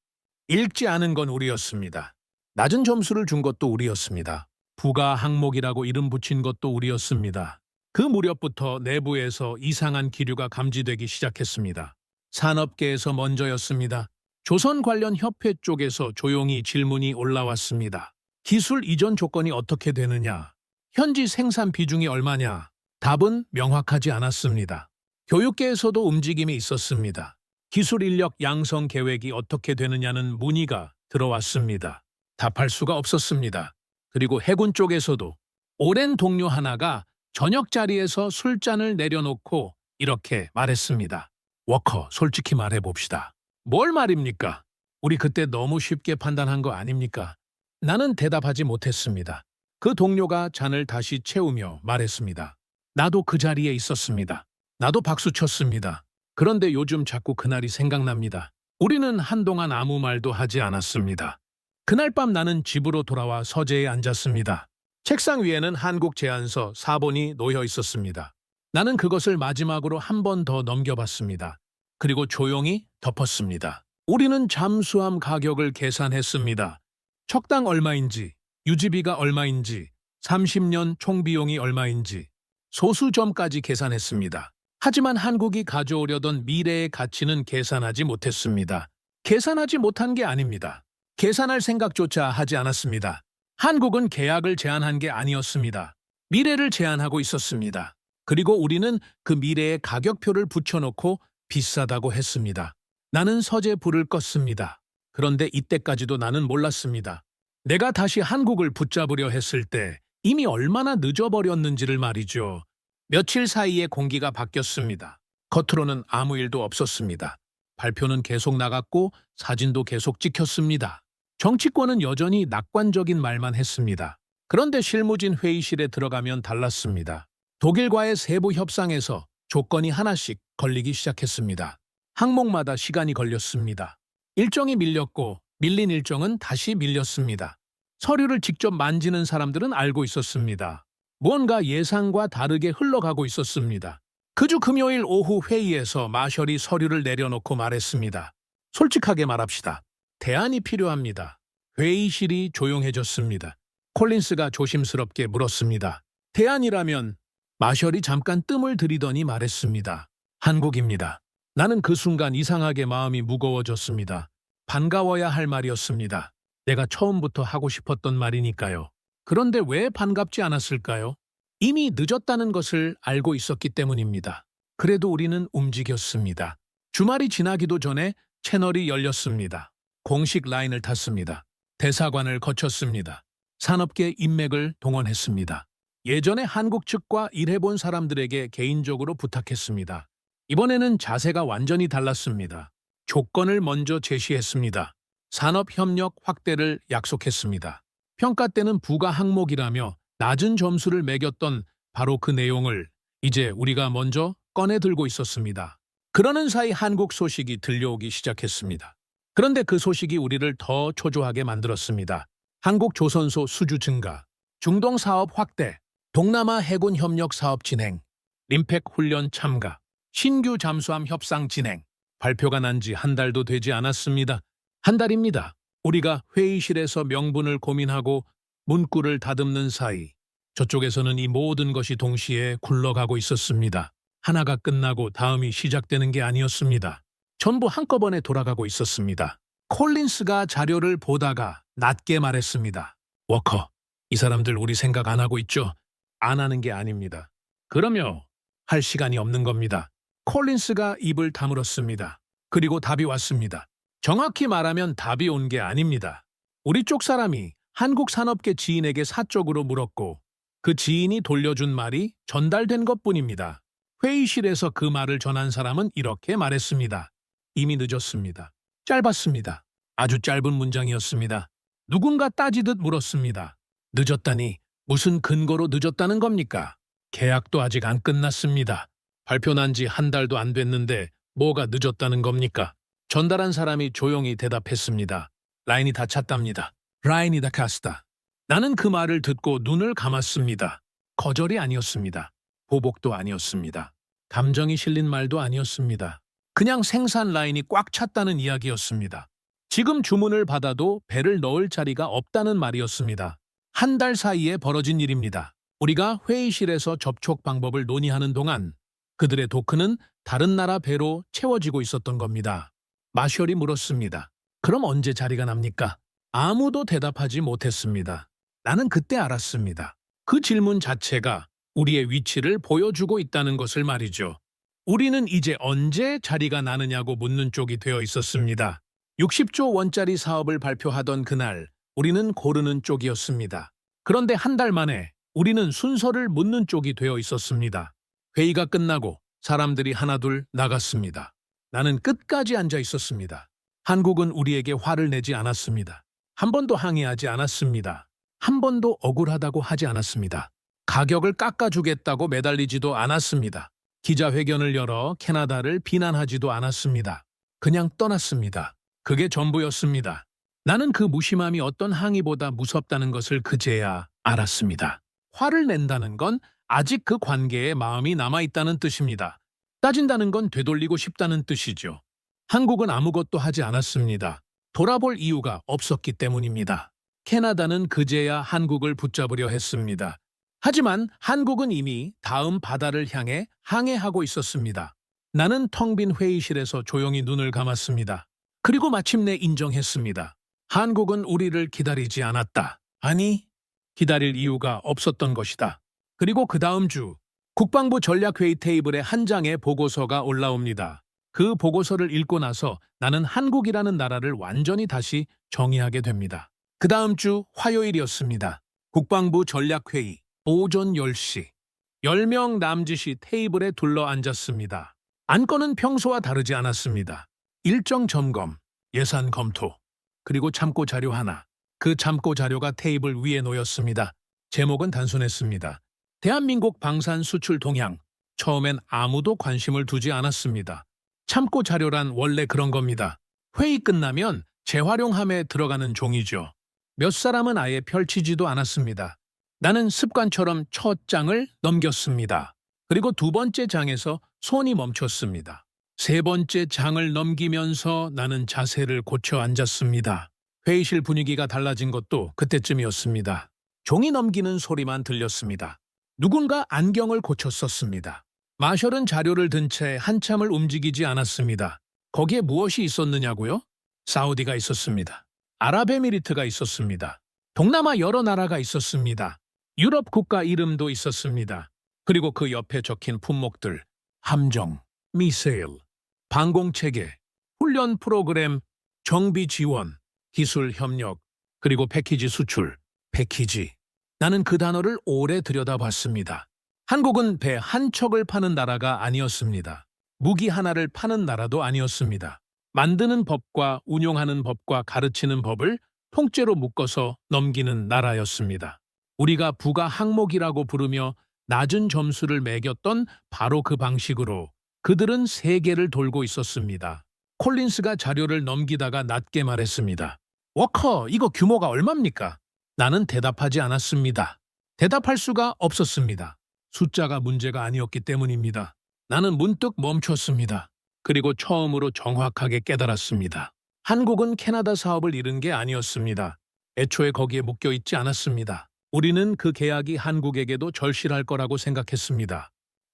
읽지 않은 건 우리였습니다. 낮은 점수를 준 것도 우리였습니다. 부가 항목이라고 이름 붙인 것도 우리였습니다. 그 무렵부터 내부에서 이상한 기류가 감지되기 시작했습니다. 산업계에서 먼저였습니다. 조선 관련 협회 쪽에서 조용히 질문이 올라왔습니다. 기술 이전 조건이 어떻게 되느냐? 현지 생산 비중이 얼마냐? 답은 명확하지 않았습니다. 교육계에서도 움직임이 있었습니다. 기술 인력 양성 계획이 어떻게 되느냐는 문의가 들어왔습니다. 답할 수가 없었습니다. 그리고 해군 쪽에서도 오랜 동료 하나가 저녁 자리에서 술잔을 내려놓고 이렇게 말했습니다. 워커, 솔직히 말해봅시다. 뭘 말입니까? 우리 그때 너무 쉽게 판단한 거 아닙니까? 나는 대답하지 못했습니다. 그 동료가 잔을 다시 채우며 말했습니다. 나도 그 자리에 있었습니다. 나도 박수 쳤습니다. 그런데 요즘 자꾸 그날이 생각납니다. 우리는 한동안 아무 말도 하지 않았습니다. 그날 밤 나는 집으로 돌아와 서재에 앉았습니다. 책상 위에는 한국 제안서 4본이 놓여 있었습니다. 나는 그것을 마지막으로 한 번 더 넘겨봤습니다. 그리고 조용히 덮었습니다. 우리는 잠수함 가격을 계산했습니다. 척당 얼마인지, 유지비가 얼마인지, 30년 총비용이 얼마인지, 소수점까지 계산했습니다. 하지만 한국이 가져오려던 미래의 가치는 계산하지 못했습니다. 계산하지 못한 게 아닙니다. 계산할 생각조차 하지 않았습니다. 한국은 계약을 제안한 게 아니었습니다. 미래를 제안하고 있었습니다. 그리고 우리는 그 미래의 가격표를 붙여놓고 비싸다고 했습니다. 나는 서재 불을 껐습니다. 그런데 이때까지도 나는 몰랐습니다. 내가 다시 한국을 붙잡으려 했을 때 이미 얼마나 늦어버렸는지를 말이죠. 며칠 사이에 공기가 바뀌었습니다. 겉으로는 아무 일도 없었습니다. 발표는 계속 나갔고 사진도 계속 찍혔습니다. 정치권은 여전히 낙관적인 말만 했습니다. 그런데 실무진 회의실에 들어가면 달랐습니다. 독일과의 세부 협상에서 조건이 하나씩 걸리기 시작했습니다. 항목마다 시간이 걸렸습니다. 일정이 밀렸고 밀린 일정은 다시 밀렸습니다. 서류를 직접 만지는 사람들은 알고 있었습니다. 무언가 예상과 다르게 흘러가고 있었습니다. 그 주 금요일 오후 회의에서 마셜이 서류를 내려놓고 말했습니다. 솔직하게 말합시다. 대안이 필요합니다. 회의실이 조용해졌습니다. 콜린스가 조심스럽게 물었습니다. 대안이라면? 마셜이 잠깐 뜸을 들이더니 말했습니다. 한국입니다. 나는 그 순간 이상하게 마음이 무거워졌습니다. 반가워야 할 말이었습니다. 내가 처음부터 하고 싶었던 말이니까요. 그런데 왜 반갑지 않았을까요? 이미 늦었다는 것을 알고 있었기 때문입니다. 그래도 우리는 움직였습니다. 주말이 지나기도 전에 채널이 열렸습니다. 공식 라인을 탔습니다. 대사관을 거쳤습니다. 산업계 인맥을 동원했습니다. 예전에 한국 측과 일해본 사람들에게 개인적으로 부탁했습니다. 이번에는 자세가 완전히 달랐습니다. 조건을 먼저 제시했습니다. 산업협력 확대를 약속했습니다. 평가 때는 부가 항목이라며 낮은 점수를 매겼던 바로 그 내용을 이제 우리가 먼저 꺼내 들고 있었습니다. 그러는 사이 한국 소식이 들려오기 시작했습니다. 그런데 그 소식이 우리를 더 초조하게 만들었습니다. 한국 조선소 수주 증가, 중동 사업 확대, 동남아 해군 협력 사업 진행, 림팩 훈련 참가, 신규 잠수함 협상 진행. 발표가 난 지 한 달도 되지 않았습니다. 한 달입니다. 우리가 회의실에서 명분을 고민하고 문구를 다듬는 사이 저쪽에서는 이 모든 것이 동시에 굴러가고 있었습니다. 하나가 끝나고 다음이 시작되는 게 아니었습니다. 전부 한꺼번에 돌아가고 있었습니다. 콜린스가 자료를 보다가 낮게 말했습니다. 워커, 이 사람들 우리 생각 안 하고 있죠? 안 하는 게 아닙니다. 그러면 할 시간이 없는 겁니다. 콜린스가 입을 다물었습니다. 그리고 답이 왔습니다. 정확히 말하면 답이 온 게 아닙니다. 우리 쪽 사람이 한국 산업계 지인에게 사적으로 물었고 그 지인이 돌려준 말이 전달된 것뿐입니다. 회의실에서 그 말을 전한 사람은 이렇게 말했습니다. 이미 늦었습니다. 짧았습니다. 아주 짧은 문장이었습니다. 누군가 따지듯 물었습니다. 늦었다니 무슨 근거로 늦었다는 겁니까? 계약도 아직 안 끝났습니다. 발표 난 지 한 달도 안 됐는데 뭐가 늦었다는 겁니까? 전달한 사람이 조용히 대답했습니다. 라인이 다 찼답니다. 라인이 다 찼다. 나는 그 말을 듣고 눈을 감았습니다. 거절이 아니었습니다. 보복도 아니었습니다. 감정이 실린 말도 아니었습니다. 그냥 생산 라인이 꽉 찼다는 이야기였습니다. 지금 주문을 받아도 배를 넣을 자리가 없다는 말이었습니다. 한 달 사이에 벌어진 일입니다. 우리가 회의실에서 접촉 방법을 논의하는 동안 그들의 도크는 다른 나라 배로 채워지고 있었던 겁니다. 마셜이 물었습니다. 그럼 언제 자리가 납니까? 아무도 대답하지 못했습니다. 나는 그때 알았습니다. 그 질문 자체가 우리의 위치를 보여주고 있다는 것을 말이죠. 우리는 이제 언제 자리가 나느냐고 묻는 쪽이 되어 있었습니다. 60조 원짜리 사업을 발표하던 그날 우리는 고르는 쪽이었습니다. 그런데 한 달 만에 우리는 순서를 묻는 쪽이 되어 있었습니다. 회의가 끝나고 사람들이 하나둘 나갔습니다. 나는 끝까지 앉아 있었습니다. 한국은 우리에게 화를 내지 않았습니다. 한 번도 항의하지 않았습니다. 한 번도 억울하다고 하지 않았습니다. 가격을 깎아주겠다고 매달리지도 않았습니다. 기자회견을 열어 캐나다를 비난하지도 않았습니다. 그냥 떠났습니다. 그게 전부였습니다. 나는 그 무심함이 어떤 항의보다 무섭다는 것을 그제야 알았습니다. 화를 낸다는 건 아직 그 관계에 마음이 남아있다는 뜻입니다. 따진다는 건 되돌리고 싶다는 뜻이죠. 한국은 아무것도 하지 않았습니다. 돌아볼 이유가 없었기 때문입니다. 캐나다는 그제야 한국을 붙잡으려 했습니다. 하지만 한국은 이미 다음 바다를 향해 항해하고 있었습니다. 나는 텅 빈 회의실에서 조용히 눈을 감았습니다. 그리고 마침내 인정했습니다. 한국은 우리를 기다리지 않았다. 아니, 기다릴 이유가 없었던 것이다. 그리고 그 다음 주 국방부 전략회의 테이블에 한 장의 보고서가 올라옵니다. 그 보고서를 읽고 나서 나는 한국이라는 나라를 완전히 다시 정의하게 됩니다. 그 다음 주 화요일이었습니다. 국방부 전략회의 오전 10시. 10명 남짓이 테이블에 둘러 앉았습니다. 안건은 평소와 다르지 않았습니다. 일정 점검, 예산 검토, 그리고 참고 자료 하나. 그 참고 자료가 테이블 위에 놓였습니다. 제목은 단순했습니다. 대한민국 방산 수출 동향. 처음엔 아무도 관심을 두지 않았습니다. 참고 자료란 원래 그런 겁니다. 회의 끝나면 재활용함에 들어가는 종이죠. 몇 사람은 아예 펼치지도 않았습니다. 나는 습관처럼 첫 장을 넘겼습니다. 그리고 두 번째 장에서 손이 멈췄습니다. 세 번째 장을 넘기면서 나는 자세를 고쳐 앉았습니다. 회의실 분위기가 달라진 것도 그때쯤이었습니다. 종이 넘기는 소리만 들렸습니다. 누군가 안경을 고쳐 썼습니다. 마셜은 자료를 든 채 한참을 움직이지 않았습니다. 거기에 무엇이 있었느냐고요? 사우디가 있었습니다. 아랍에미리트가 있었습니다. 동남아 여러 나라가 있었습니다. 유럽 국가 이름도 있었습니다. 그리고 그 옆에 적힌 품목들, 함정, 미사일, 방공체계, 훈련 프로그램, 정비 지원, 기술 협력, 그리고 패키지 수출, 패키지. 나는 그 단어를 오래 들여다봤습니다. 한국은 배 한 척을 파는 나라가 아니었습니다. 무기 하나를 파는 나라도 아니었습니다. 만드는 법과 운용하는 법과 가르치는 법을 통째로 묶어서 넘기는 나라였습니다. 우리가 부가 항목이라고 부르며 낮은 점수를 매겼던 바로 그 방식으로 그들은 세계를 돌고 있었습니다. 콜린스가 자료를 넘기다가 낮게 말했습니다. 워커, 이거 규모가 얼마입니까? 나는 대답하지 않았습니다. 대답할 수가 없었습니다. 숫자가 문제가 아니었기 때문입니다. 나는 문득 멈췄습니다. 그리고 처음으로 정확하게 깨달았습니다. 한국은 캐나다 사업을 잃은 게 아니었습니다. 애초에 거기에 묶여 있지 않았습니다. 우리는 그 계약이 한국에게도 절실할 거라고 생각했습니다.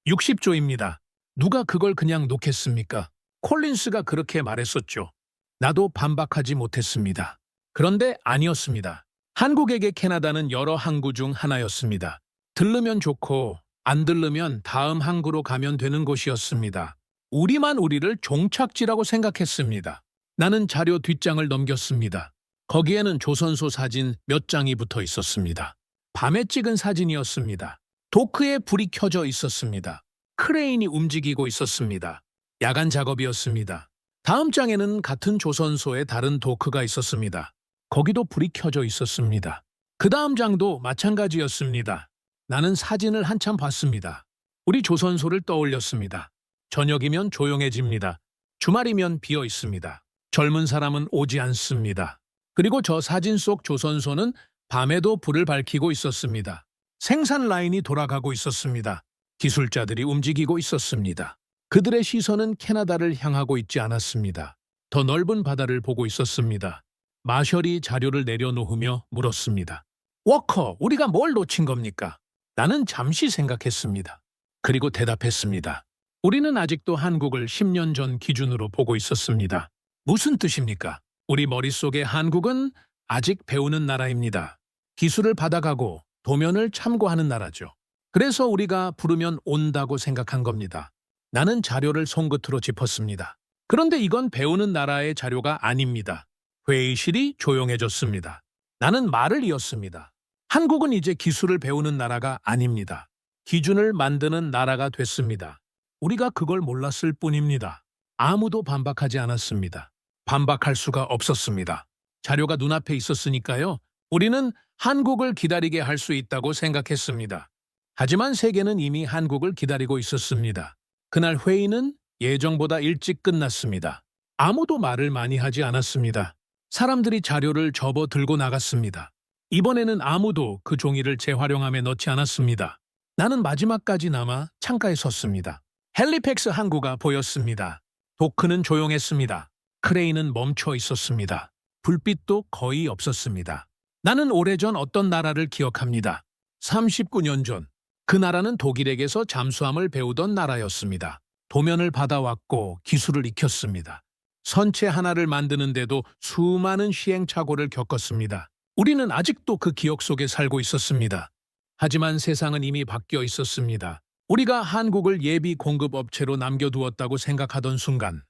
60조입니다. 누가 그걸 그냥 놓겠습니까? 콜린스가 그렇게 말했었죠. 나도 반박하지 못했습니다. 그런데 아니었습니다. 한국에게 캐나다는 여러 항구 중 하나였습니다. 들르면 좋고 안 들르면 다음 항구로 가면 되는 곳이었습니다. 우리만 우리를 종착지라고 생각했습니다. 나는 자료 뒷장을 넘겼습니다. 거기에는 조선소 사진 몇 장이 붙어 있었습니다. 밤에 찍은 사진이었습니다. 도크에 불이 켜져 있었습니다. 크레인이 움직이고 있었습니다. 야간 작업이었습니다. 다음 장에는 같은 조선소에 다른 도크가 있었습니다. 거기도 불이 켜져 있었습니다. 그 다음 장도 마찬가지였습니다. 나는 사진을 한참 봤습니다. 우리 조선소를 떠올렸습니다. 저녁이면 조용해집니다. 주말이면 비어 있습니다. 젊은 사람은 오지 않습니다. 그리고 저 사진 속 조선소는 밤에도 불을 밝히고 있었습니다. 생산 라인이 돌아가고 있었습니다. 기술자들이 움직이고 있었습니다. 그들의 시선은 캐나다를 향하고 있지 않았습니다. 더 넓은 바다를 보고 있었습니다. 마셜이 자료를 내려놓으며 물었습니다. 워커, 우리가 뭘 놓친 겁니까? 나는 잠시 생각했습니다. 그리고 대답했습니다. 우리는 아직도 한국을 10년 전 기준으로 보고 있었습니다. 무슨 뜻입니까? 우리 머릿속에 한국은 아직 배우는 나라입니다. 기술을 받아가고 도면을 참고하는 나라죠. 그래서 우리가 부르면 온다고 생각한 겁니다. 나는 자료를 손끝으로 짚었습니다. 그런데 이건 배우는 나라의 자료가 아닙니다. 회의실이 조용해졌습니다. 나는 말을 이었습니다. 한국은 이제 기술을 배우는 나라가 아닙니다. 기준을 만드는 나라가 됐습니다. 우리가 그걸 몰랐을 뿐입니다. 아무도 반박하지 않았습니다. 반박할 수가 없었습니다. 자료가 눈앞에 있었으니까요. 우리는 한국을 기다리게 할 수 있다고 생각했습니다. 하지만 세계는 이미 한국을 기다리고 있었습니다. 그날 회의는 예정보다 일찍 끝났습니다. 아무도 말을 많이 하지 않았습니다. 사람들이 자료를 접어 들고 나갔습니다. 이번에는 아무도 그 종이를 재활용함에 넣지 않았습니다. 나는 마지막까지 남아 창가에 섰습니다. 헬리팩스 항구가 보였습니다. 도크는 조용했습니다. 크레인은 멈춰 있었습니다. 불빛도 거의 없었습니다. 나는 오래전 어떤 나라를 기억합니다. 39년 전. 그 나라는 독일에게서 잠수함을 배우던 나라였습니다. 도면을 받아왔고 기술을 익혔습니다. 선체 하나를 만드는데도 수많은 시행착오를 겪었습니다. 우리는 아직도 그 기억 속에 살고 있었습니다. 하지만 세상은 이미 바뀌어 있었습니다. 우리가 한국을 예비 공급업체로 남겨두었다고 생각하던 순간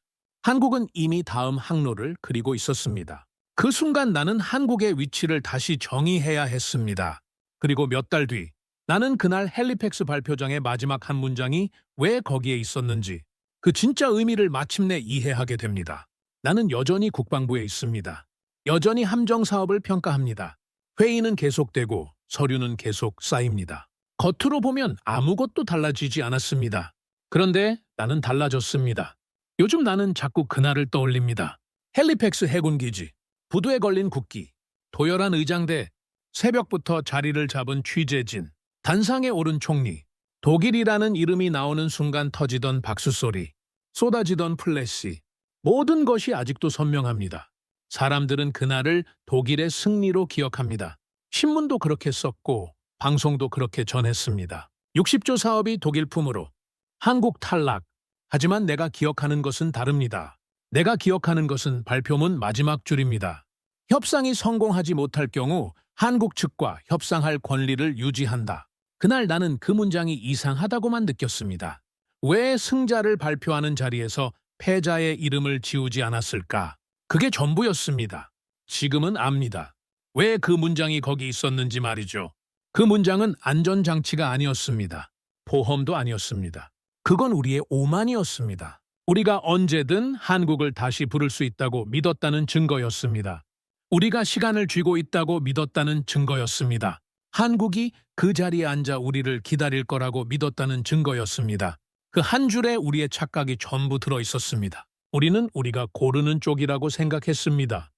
한국은 이미 다음 항로를 그리고 있었습니다. 그 순간 나는 한국의 위치를 다시 정의해야 했습니다. 그리고 몇 달 뒤 나는 그날 헬리팩스 발표장의 마지막 한 문장이 왜 거기에 있었는지 그 진짜 의미를 마침내 이해하게 됩니다. 나는 여전히 국방부에 있습니다. 여전히 함정 사업을 평가합니다. 회의는 계속되고 서류는 계속 쌓입니다. 겉으로 보면 아무것도 달라지지 않았습니다. 그런데 나는 달라졌습니다. 요즘 나는 자꾸 그날을 떠올립니다. 헬리팩스 해군기지, 부두에 걸린 국기, 도열한 의장대, 새벽부터 자리를 잡은 취재진, 단상에 오른 총리, 독일이라는 이름이 나오는 순간 터지던 박수소리, 쏟아지던 플래시, 모든 것이 아직도 선명합니다. 사람들은 그날을 독일의 승리로 기억합니다. 신문도 그렇게 썼고 방송도 그렇게 전했습니다. 60조 사업이 독일품으로 한국 탈락. 하지만 내가 기억하는 것은 다릅니다. 내가 기억하는 것은 발표문 마지막 줄입니다. 협상이 성공하지 못할 경우 한국 측과 협상할 권리를 유지한다. 그날 나는 그 문장이 이상하다고만 느꼈습니다. 왜 승자를 발표하는 자리에서 패자의 이름을 지우지 않았을까? 그게 전부였습니다. 지금은 압니다. 왜 그 문장이 거기 있었는지 말이죠. 그 문장은 안전장치가 아니었습니다. 보험도 아니었습니다. 그건 우리의 오만이었습니다. 우리가 언제든 한국을 다시 부를 수 있다고 믿었다는 증거였습니다. 우리가 시간을 쥐고 있다고 믿었다는 증거였습니다. 한국이 그 자리에 앉아 우리를 기다릴 거라고 믿었다는 증거였습니다. 그 한 줄에 우리의 착각이 전부 들어 있었습니다. 우리는 우리가 고르는 쪽이라고 생각했습니다.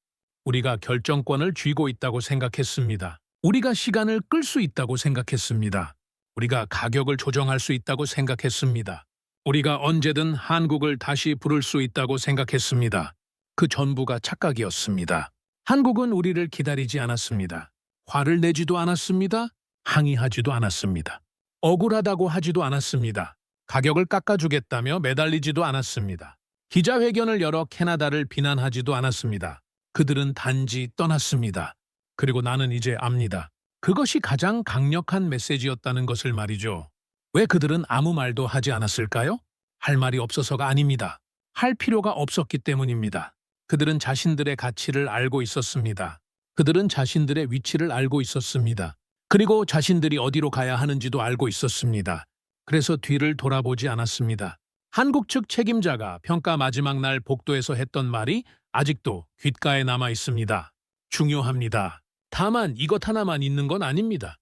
우리가 결정권을 쥐고 있다고 생각했습니다. 우리가 시간을 끌 수 있다고 생각했습니다. 우리가 가격을 조정할 수 있다고 생각했습니다. 우리가 언제든 한국을 다시 부를 수 있다고 생각했습니다. 그 전부가 착각이었습니다. 한국은 우리를 기다리지 않았습니다. 화를 내지도 않았습니다. 항의하지도 않았습니다. 억울하다고 하지도 않았습니다. 가격을 깎아주겠다며 매달리지도 않았습니다. 기자회견을 열어 캐나다를 비난하지도 않았습니다. 그들은 단지 떠났습니다. 그리고 나는 이제 압니다. 그것이 가장 강력한 메시지였다는 것을 말이죠. 왜 그들은 아무 말도 하지 않았을까요? 할 말이 없어서가 아닙니다. 할 필요가 없었기 때문입니다. 그들은 자신들의 가치를 알고 있었습니다. 그들은 자신들의 위치를 알고 있었습니다. 그리고 자신들이 어디로 가야 하는지도 알고 있었습니다. 그래서 뒤를 돌아보지 않았습니다. 한국 측 책임자가 평가 마지막 날 복도에서 했던 말이 아직도 귓가에 남아 있습니다. 중요합니다. 다만 이것 하나만 있는 건 아닙니다.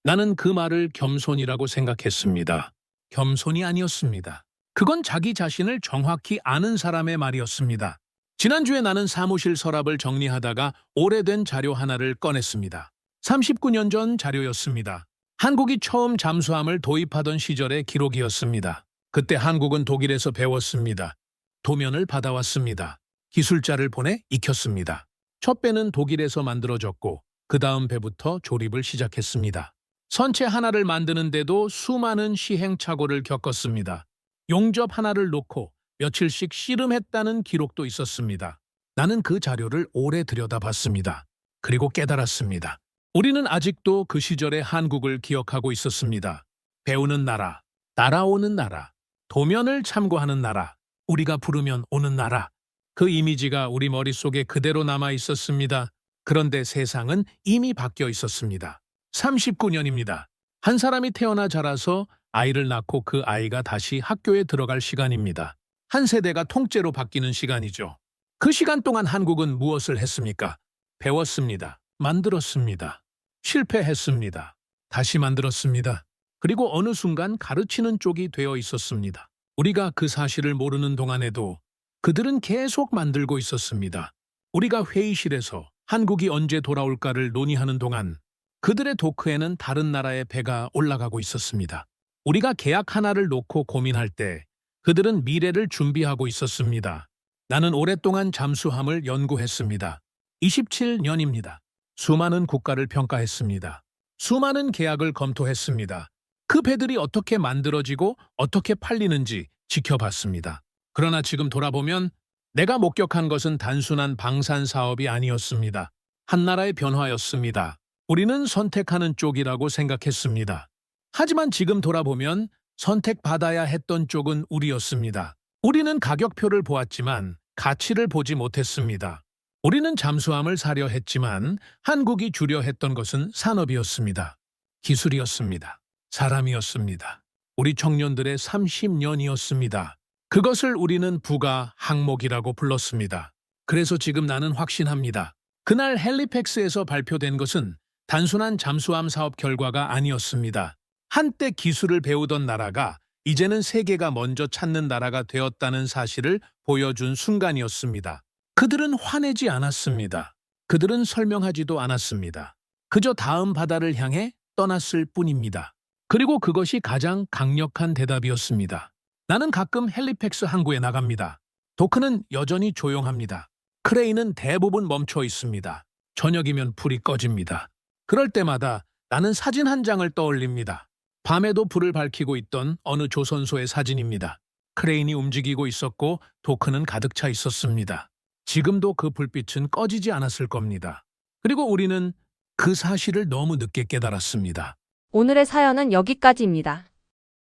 나는 그 말을 겸손이라고 생각했습니다. 겸손이 아니었습니다. 그건 자기 자신을 정확히 아는 사람의 말이었습니다. 지난주에 나는 사무실 서랍을 정리하다가 오래된 자료 하나를 꺼냈습니다. 39년 전 자료였습니다. 한국이 처음 잠수함을 도입하던 시절의 기록이었습니다. 그때 한국은 독일에서 배웠습니다. 도면을 받아왔습니다. 기술자를 보내 익혔습니다. 첫 배는 독일에서 만들어졌고 그 다음 배부터 조립을 시작했습니다. 선체 하나를 만드는데도 수많은 시행착오를 겪었습니다. 용접 하나를 놓고 며칠씩 씨름했다는 기록도 있었습니다. 나는 그 자료를 오래 들여다봤습니다. 그리고 깨달았습니다. 우리는 아직도 그 시절의 한국을 기억하고 있었습니다. 배우는 나라, 따라오는 나라, 도면을 참고하는 나라, 우리가 부르면 오는 나라. 그 이미지가 우리 머릿속에 그대로 남아 있었습니다. 그런데 세상은 이미 바뀌어 있었습니다. 39년입니다. 한 사람이 태어나 자라서 아이를 낳고 그 아이가 다시 학교에 들어갈 시간입니다. 한 세대가 통째로 바뀌는 시간이죠. 그 시간 동안 한국은 무엇을 했습니까? 배웠습니다. 만들었습니다. 실패했습니다. 다시 만들었습니다. 그리고 어느 순간 가르치는 쪽이 되어 있었습니다. 우리가 그 사실을 모르는 동안에도 그들은 계속 만들고 있었습니다. 우리가 회의실에서 한국이 언제 돌아올까를 논의하는 동안 그들의 도크에는 다른 나라의 배가 올라가고 있었습니다. 우리가 계약 하나를 놓고 고민할 때 그들은 미래를 준비하고 있었습니다. 나는 오랫동안 잠수함을 연구했습니다. 27년입니다. 수많은 국가를 평가했습니다. 수많은 계약을 검토했습니다. 그 배들이 어떻게 만들어지고 어떻게 팔리는지 지켜봤습니다. 그러나 지금 돌아보면 내가 목격한 것은 단순한 방산 사업이 아니었습니다. 한 나라의 변화였습니다. 우리는 선택하는 쪽이라고 생각했습니다. 하지만 지금 돌아보면 선택받아야 했던 쪽은 우리였습니다. 우리는 가격표를 보았지만 가치를 보지 못했습니다. 우리는 잠수함을 사려 했지만 한국이 주려 했던 것은 산업이었습니다. 기술이었습니다. 사람이었습니다. 우리 청년들의 30년이었습니다. 그것을 우리는 부가 항목이라고 불렀습니다. 그래서 지금 나는 확신합니다. 그날 헬리팩스에서 발표된 것은 단순한 잠수함 사업 결과가 아니었습니다. 한때 기술을 배우던 나라가 이제는 세계가 먼저 찾는 나라가 되었다는 사실을 보여준 순간이었습니다. 그들은 화내지 않았습니다. 그들은 설명하지도 않았습니다. 그저 다음 바다를 향해 떠났을 뿐입니다. 그리고 그것이 가장 강력한 대답이었습니다. 나는 가끔 헬리팩스 항구에 나갑니다. 도크는 여전히 조용합니다. 크레인은 대부분 멈춰 있습니다. 저녁이면 불이 꺼집니다. 그럴 때마다 나는 사진 한 장을 떠올립니다. 밤에도 불을 밝히고 있던 어느 조선소의 사진입니다. 크레인이 움직이고 있었고 도크는 가득 차 있었습니다. 지금도 그 불빛은 꺼지지 않았을 겁니다. 그리고 우리는 그 사실을 너무 늦게 깨달았습니다. 오늘의 사연은 여기까지입니다.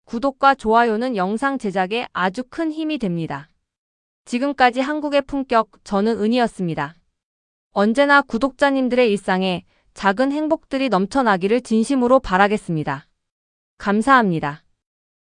구독과 좋아요는 영상 제작에 아주 큰 힘이 됩니다. 지금까지 한국의 품격, 저는 은이었습니다. 언제나 구독자님들의 일상에 작은 행복들이 넘쳐나기를 진심으로 바라겠습니다. 감사합니다.